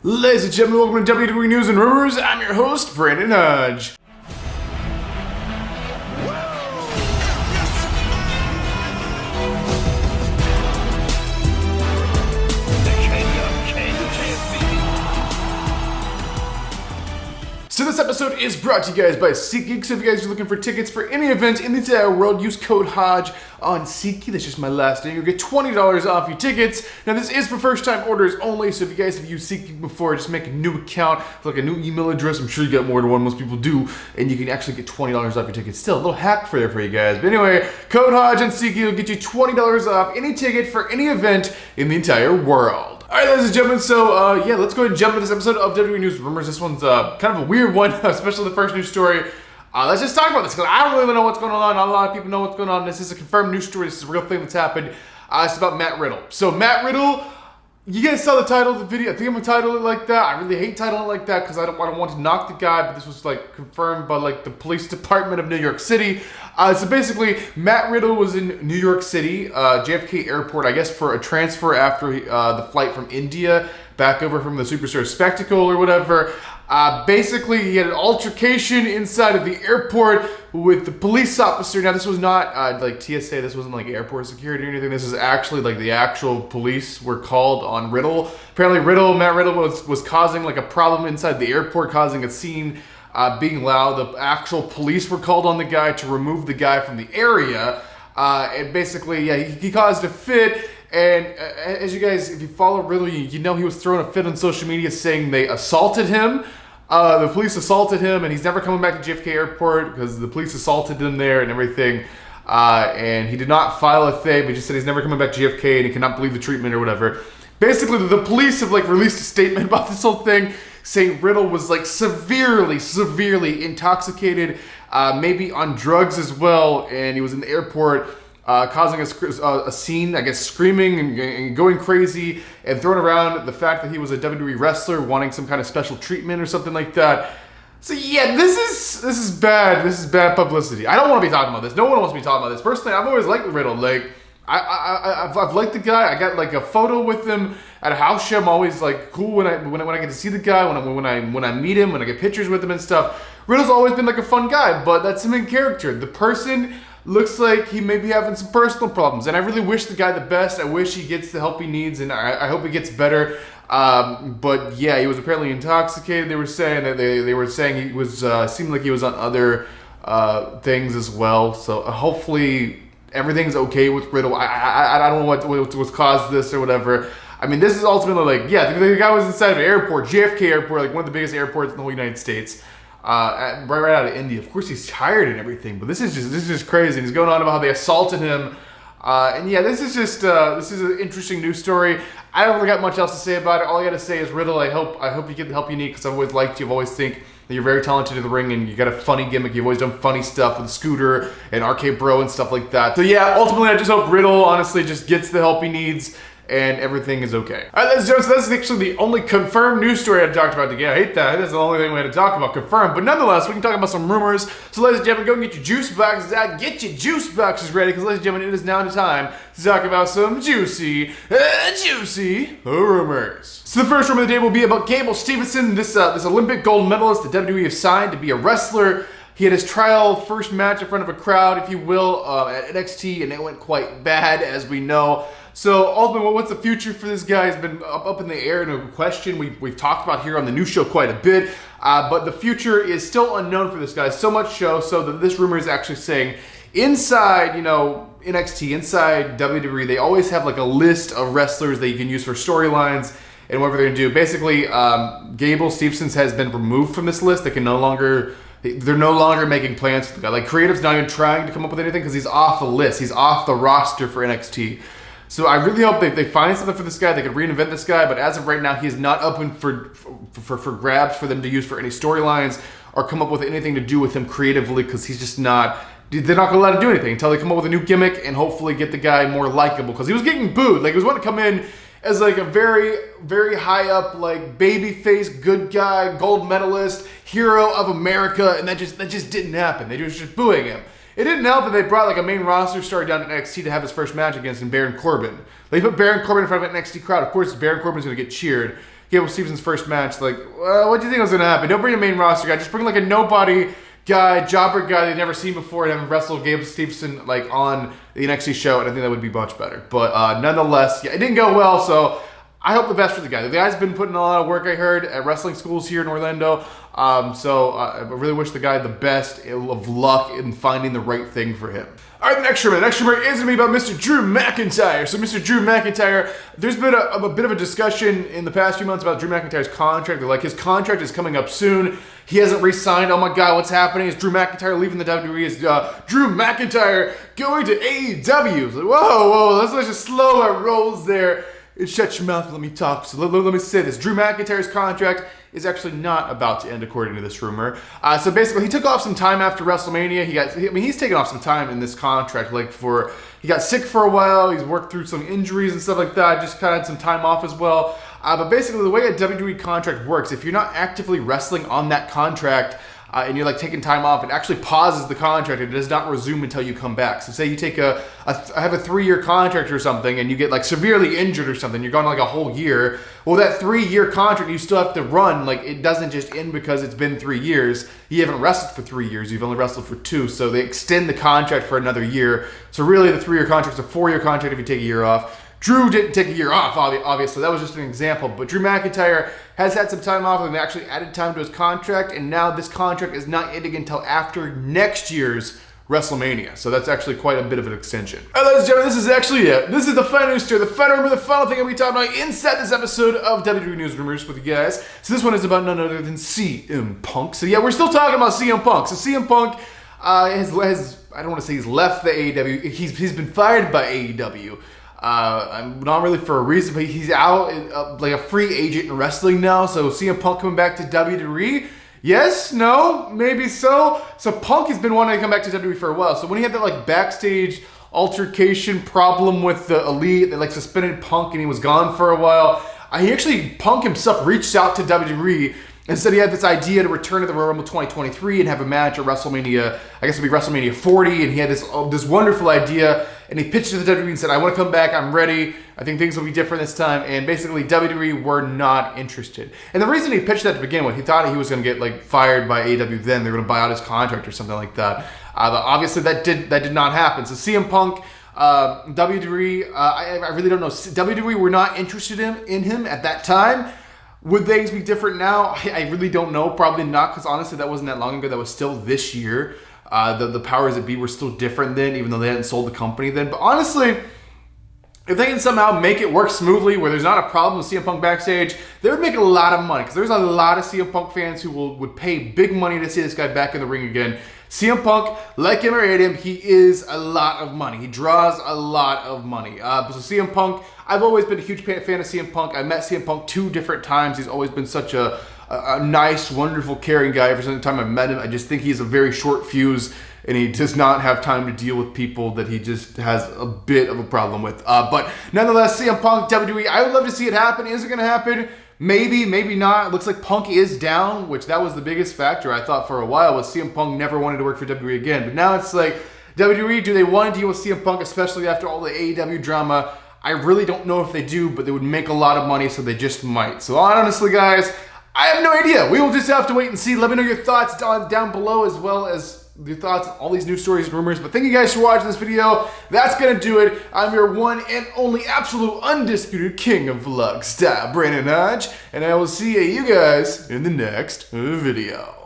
Ladies and gentlemen, welcome to WWE News and Rumors. I'm your host, Brandon Hodge. So this episode is brought to you guys by SeatGeek. So if you guys are looking for tickets for any event in the entire world, use code Hodge on SeatGeek. That's just my last name. You'll get $20 off your tickets. Now this is for first time orders only, so if you guys have used SeatGeek before, just make a new account with like a new email address. I'm sure you got more than one, most people do, and you can actually get $20 off your tickets. Still a little hack for you guys. But anyway, code Hodge on SeatGeek will get you $20 off any ticket for any event in the entire world. Alright, ladies and gentlemen, so let's go ahead and jump into this episode of WWE News Rumors. This one's kind of a weird one, especially the first news story. Let's just talk about this, because I don't really know what's going on. Not a lot of people know what's going on. This is a confirmed news story. This is a real thing that's happened. It's about Matt Riddle. So Matt Riddle, you guys saw the title of the video. I think I'm going to title it like that. I really hate titling it like that, because I don't want to knock the guy, but this was like confirmed by like the police department of New York City. So basically, Matt Riddle was in New York City, JFK Airport, I guess for a transfer after the flight from India back over from the Superstar Spectacle or whatever. Basically, he had an altercation inside of the airport with the police officer. Now, this was not like TSA. This wasn't like airport security or anything. This is actually like the actual police were called on Riddle. Apparently, Matt Riddle was causing like a problem inside the airport, causing a scene. Being loud, the actual police were called on the guy to remove the guy from the area. And basically, yeah, he caused a fit. And as you guys, if you follow Riddle, you know he was throwing a fit on social media saying they assaulted him. The police assaulted him, and he's never coming back to JFK Airport because the police assaulted him there and everything. And he did not file a thing, but just said he's never coming back to JFK and he cannot believe the treatment or whatever. Basically, the police have like released a statement about this whole thing, saying Riddle was like severely intoxicated, maybe on drugs as well, and he was in the airport causing a scene, I guess screaming and going crazy and throwing around the fact that he was a WWE wrestler wanting some kind of special treatment or something like that. So yeah, this is bad. This is bad publicity. I don't want to be talking about this. No one wants to be talking about this. Personally, I've always liked Riddle. Like, I've liked the guy. I got like a photo with him at a house show. I'm always like cool when I get to see the guy, when I meet him, when I get pictures with him and stuff. Riddle's always been like a fun guy, but that's him in character. The person looks like he may be having some personal problems, and I really wish the guy the best. I wish he gets the help he needs, and I hope he gets better. But yeah, he was apparently intoxicated. They were saying that they were saying he was seemed like he was on other things as well. So hopefully everything's okay with Riddle. I don't know what's caused this or whatever. I mean, this is ultimately like, yeah, the guy was inside of an airport, JFK Airport, like one of the biggest airports in the whole United States, right out of India. Of course, he's tired and everything, but this is just crazy. And he's going on about how they assaulted him. And yeah, this is an interesting news story. I don't really got much else to say about it. All I got to say is, Riddle, I hope you get the help you need, because I've always liked you. I've always think that you're very talented in the ring, and you got a funny gimmick. You've always done funny stuff with Scooter and RK Bro and stuff like that. So yeah, ultimately, I just hope Riddle honestly just gets the help he needs, and everything is okay. All right, so that's actually the only confirmed news story I talked about today. I hate that. That's the only thing we had to talk about, confirmed. But nonetheless, we can talk about some rumors. So ladies and gentlemen, go and get your juice boxes out. Get your juice boxes ready, because ladies and gentlemen, it is now the time to talk about some juicy rumors. So the first rumor of the day will be about Gable Stevenson, this Olympic gold medalist the WWE have signed to be a wrestler. He had his trial first match in front of a crowd, if you will, at NXT, and it went quite bad, as we know. So ultimately, what's the future for this guy has been up in the air and a question we've talked about here on the news show quite a bit. But the future is still unknown for this guy. So much so that this rumor is actually saying inside, NXT, inside WWE, they always have like a list of wrestlers that you can use for storylines and whatever they're gonna do. Basically, Gable Stevenson has been removed from this list. They're no longer making plans for the guy. Like, creative's not even trying to come up with anything because he's off the list. He's off the roster for NXT. So I really hope they find something for this guy. They could reinvent this guy, but as of right now, he is not open for grabs for them to use for any storylines or come up with anything to do with him creatively, because he's just not. They're not going to let him do anything until they come up with a new gimmick and hopefully get the guy more likable, because he was getting booed. Like, he was wanting to come in as like a very, very high up, like, babyface, good guy, gold medalist, hero of America, and that just didn't happen. They were just booing him. It didn't help that they brought like a main roster star down to NXT to have his first match against him, Baron Corbin. They put Baron Corbin in front of an NXT crowd. Of course, Baron Corbin's going to get cheered. Gable Stevenson's first match, like, well, what do you think was going to happen? Don't bring a main roster guy. Just bring like a nobody guy, jobber guy they've never seen before and have him wrestle Gable Stevenson like on the NXT show, and I think that would be much better. But nonetheless, yeah, it didn't go well, so I hope the best for the guy. The guy's been putting a lot of work, I heard, at wrestling schools here in Orlando. I really wish the guy the best of luck in finding the right thing for him. All right, the next rumor. The next rumor is going to be about Mr. Drew McIntyre. So Mr. Drew McIntyre, there's been a bit of a discussion in the past few months about Drew McIntyre's contract. They're like, his contract is coming up soon. He hasn't re-signed. Oh my God, what's happening? Is Drew McIntyre leaving the WWE? Is Drew McIntyre going to AEW? It's like, whoa, let's just slow our rolls there. Shut your mouth and let me talk. So let me say this. Drew McIntyre's contract is actually not about to end, according to this rumor. So basically, he took off some time after WrestleMania. He's taken off some time in this contract. He got sick for a while. He's worked through some injuries and stuff like that. Just kind of had some time off as well. But basically, the way a WWE contract works, if you're not actively wrestling on that contract, and you're like taking time off, it actually pauses the contract. It does not resume until you come back. So say you take I have a 3-year contract or something, and you get like severely injured or something. You're gone like a whole year. Well, that 3-year contract you still have to run. Like, it doesn't just end because it's been 3 years. You haven't wrestled for 3 years. You've only wrestled for 2. So they extend the contract for another year. So really, the 3-year contract's a 4-year contract if you take a year off. Drew didn't take a year off, obviously. That was just an example. But Drew McIntyre has had some time off, and they actually added time to his contract. And now this contract is not ending until after next year's WrestleMania. So that's actually quite a bit of an extension. All right, ladies and gentlemen, this is actually it. This is the final news story, the final rumor, the final thing I'll be talking about inside this episode of WWE News Rumors with you guys. So this one is about none other than CM Punk. So yeah, we're still talking about CM Punk. So CM Punk has I don't want to say he's left the AEW. He's been fired by AEW. Not really for a reason, but he's out like a free agent in wrestling now. So CM Punk coming back to WWE? Yes? No? Maybe so? So Punk has been wanting to come back to WWE for a while. So when he had that like backstage altercation problem with the Elite, they like suspended Punk and he was gone for a while. Punk himself reached out to WWE and said he had this idea to return to the Royal Rumble 2023 and have a match at WrestleMania, I guess it'd be WrestleMania 40, and he had this wonderful idea, and he pitched to the WWE and said, I want to come back, I'm ready, I think things will be different this time, and basically WWE were not interested. And the reason he pitched that to begin with, he thought he was going to get like fired by AEW then, they were going to buy out his contract or something like that. But obviously that did not happen. So CM Punk, WWE, I really don't know, WWE were not interested in him at that time. Would things be different now? I really don't know. Probably not, because honestly, that wasn't that long ago. That was still this year. The powers that be were still different then, even though they hadn't sold the company then. But honestly, if they can somehow make it work smoothly, where there's not a problem with CM Punk backstage, they would make a lot of money, because there's a lot of CM Punk fans who would pay big money to see this guy back in the ring again. CM Punk, like him or hate him, he is a lot of money. He draws a lot of money. So CM Punk, I've always been a huge fan of CM Punk. I met CM Punk 2 different times. He's always been such a nice, wonderful, caring guy. Every single time I've met him, I just think he's a very short fuse, and he does not have time to deal with people that he just has a bit of a problem with. But nonetheless, CM Punk, WWE, I would love to see it happen. Is it going to happen? Maybe, maybe not. It looks like Punk is down, which that was the biggest factor I thought for a while, was CM Punk never wanted to work for WWE again. But now it's like, WWE, do they want to deal with CM Punk, especially after all the AEW drama? I really don't know if they do, but they would make a lot of money, so they just might. So honestly, guys, I have no idea. We will just have to wait and see. Let me know your thoughts down below, as well as your thoughts on all these news stories and rumors. But thank you guys for watching this video. That's going to do it. I'm your one and only absolute undisputed king of vlog style, Brandon Hodge, and I will see you guys in the next video.